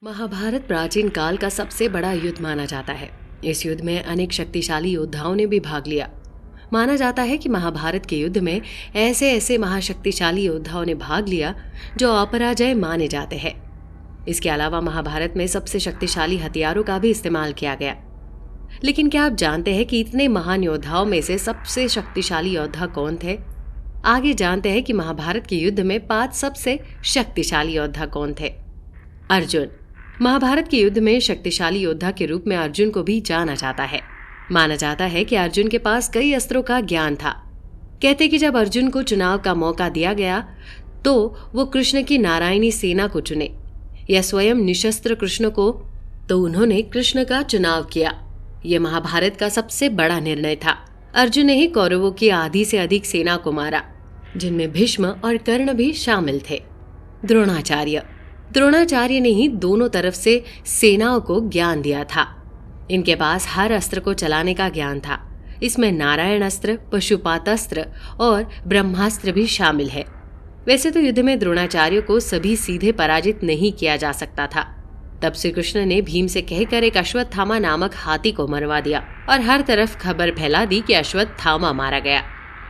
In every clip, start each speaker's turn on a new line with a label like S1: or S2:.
S1: महाभारत प्राचीन काल का सबसे बड़ा युद्ध माना जाता है। इस युद्ध में अनेक शक्तिशाली योद्धाओं ने भी भाग लिया। माना जाता है कि महाभारत के युद्ध में ऐसे ऐसे महाशक्तिशाली योद्धाओं ने भाग लिया जो अपराजय माने जाते हैं। इसके अलावा महाभारत में सबसे शक्तिशाली हथियारों का भी इस्तेमाल किया गया। लेकिन क्या आप जानते हैं कि इतने महान योद्धाओं में से सबसे शक्तिशाली योद्धा कौन थे? आगे जानते हैं कि महाभारत के युद्ध में 5 सबसे शक्तिशाली योद्धा कौन थे। अर्जुन। महाभारत के युद्ध में शक्तिशाली योद्धा के रूप में अर्जुन को भी जाना जाता है। माना जाता है कि अर्जुन के पास कई अस्त्रों का ज्ञान था। कहते कि जब अर्जुन को चुनाव का मौका दिया गया तो वो कृष्ण की नारायणी सेना को चुने या स्वयं निशस्त्र कृष्ण को, तो उन्होंने कृष्ण का चुनाव किया। ये महाभारत का सबसे बड़ा निर्णय था। अर्जुन ने ही कौरवों की आधी से अधिक सेना को मारा, जिनमें भीष्म और कर्ण भी शामिल थे। द्रोणाचार्य ने ही दोनों तरफ से सेनाओं को ज्ञान दिया था। इनके पास हर अस्त्र को चलाने का ज्ञान था। इसमें नारायण अस्त्र, पशुपातास्त्र और ब्रह्मास्त्र भी शामिल है। वैसे तो युद्ध में द्रोणाचार्य को सभी सीधे पराजित नहीं किया जा सकता था। तब श्री कृष्ण ने भीम से कहकर एक अश्वत्थामा नामक हाथी को मरवा दिया और हर तरफ खबर फैला दी कि अश्वत्थामा मारा गया।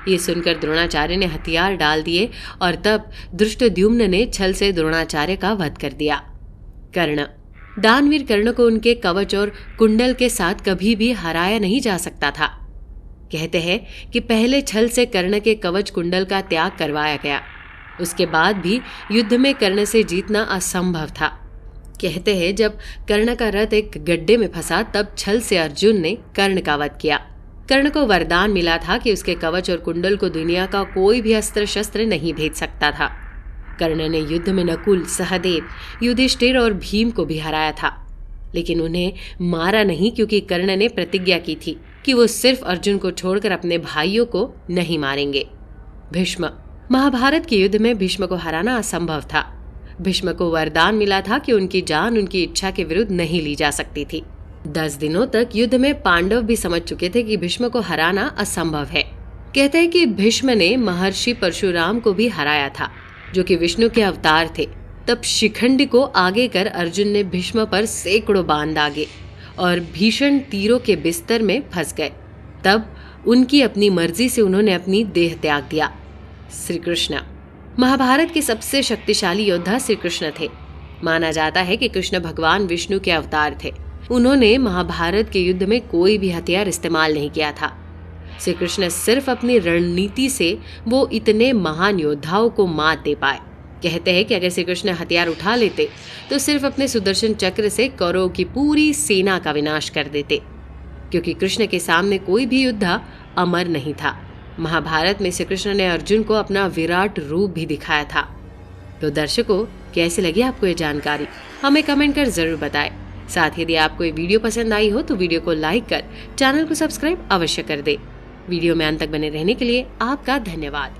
S1: ये सुनकर द्रोणाचार्य ने हथियार डाल दिए और तब धृष्टद्युम्न ने छल से द्रोणाचार्य का वध कर दिया। कर्ण। दानवीर कर्ण को उनके कवच और कुंडल के साथ कभी भी हराया नहीं जा सकता था। कहते हैं कि पहले छल से कर्ण के कवच कुंडल का त्याग करवाया गया। उसके बाद भी युद्ध में कर्ण से जीतना असंभव था। कहते हैं जब कर्ण का रथ एक गड्ढे में फंसा तब छल से अर्जुन ने कर्ण का वध किया। कर्ण को वरदान मिला था कि उसके कवच और कुंडल को दुनिया का कोई भी अस्त्र शस्त्र नहीं भेद सकता था। कर्ण ने युद्ध में नकुल, सहदेव, युधिष्ठिर और भीम को भी हराया था, लेकिन उन्हें मारा नहीं, क्योंकि कर्ण ने प्रतिज्ञा की थी कि वो सिर्फ अर्जुन को छोड़कर अपने भाइयों को नहीं मारेंगे। भीष्म। महाभारत के युद्ध में भीष्म को हराना असंभव था। भीष्म को वरदान मिला था कि उनकी जान उनकी इच्छा के विरुद्ध नहीं ली जा सकती थी। 10 दिनों तक युद्ध में पांडव भी समझ चुके थे कि भीष्म को हराना असंभव है। कहते हैं कि भीष्म ने महर्षि परशुराम को भी हराया था, जो कि विष्णु के अवतार थे। तब शिखंडी को आगे कर अर्जुन ने भीष्म पर सैकड़ों बाण दागे और भीषण तीरों के बिस्तर में फंस गए। तब उनकी अपनी मर्जी से उन्होंने अपनी देह त्याग दिया। श्री कृष्ण। महाभारत के सबसे शक्तिशाली योद्धा श्री कृष्ण थे। माना जाता है कि कृष्ण भगवान विष्णु के अवतार थे। उन्होंने महाभारत के युद्ध में कोई भी हथियार इस्तेमाल नहीं किया था। श्री कृष्ण सिर्फ अपनी रणनीति से वो इतने महान योद्धाओं को मात दे पाए। कहते हैं कि अगर श्री कृष्ण हथियार उठा लेते तो सिर्फ अपने सुदर्शन चक्र से कौरवों की पूरी सेना का विनाश कर देते, क्योंकि कृष्ण के सामने कोई भी योद्धा अमर नहीं था। महाभारत में श्री कृष्ण ने अर्जुन को अपना विराट रूप भी दिखाया था। तो दर्शकों, कैसी लगी आपको ये जानकारी? हमें कमेंट कर जरूर बताएं। साथ ही यदि आपको ये वीडियो पसंद आई हो तो वीडियो को लाइक कर चैनल को सब्सक्राइब अवश्य कर दे। वीडियो में अंत तक बने रहने के लिए आपका धन्यवाद।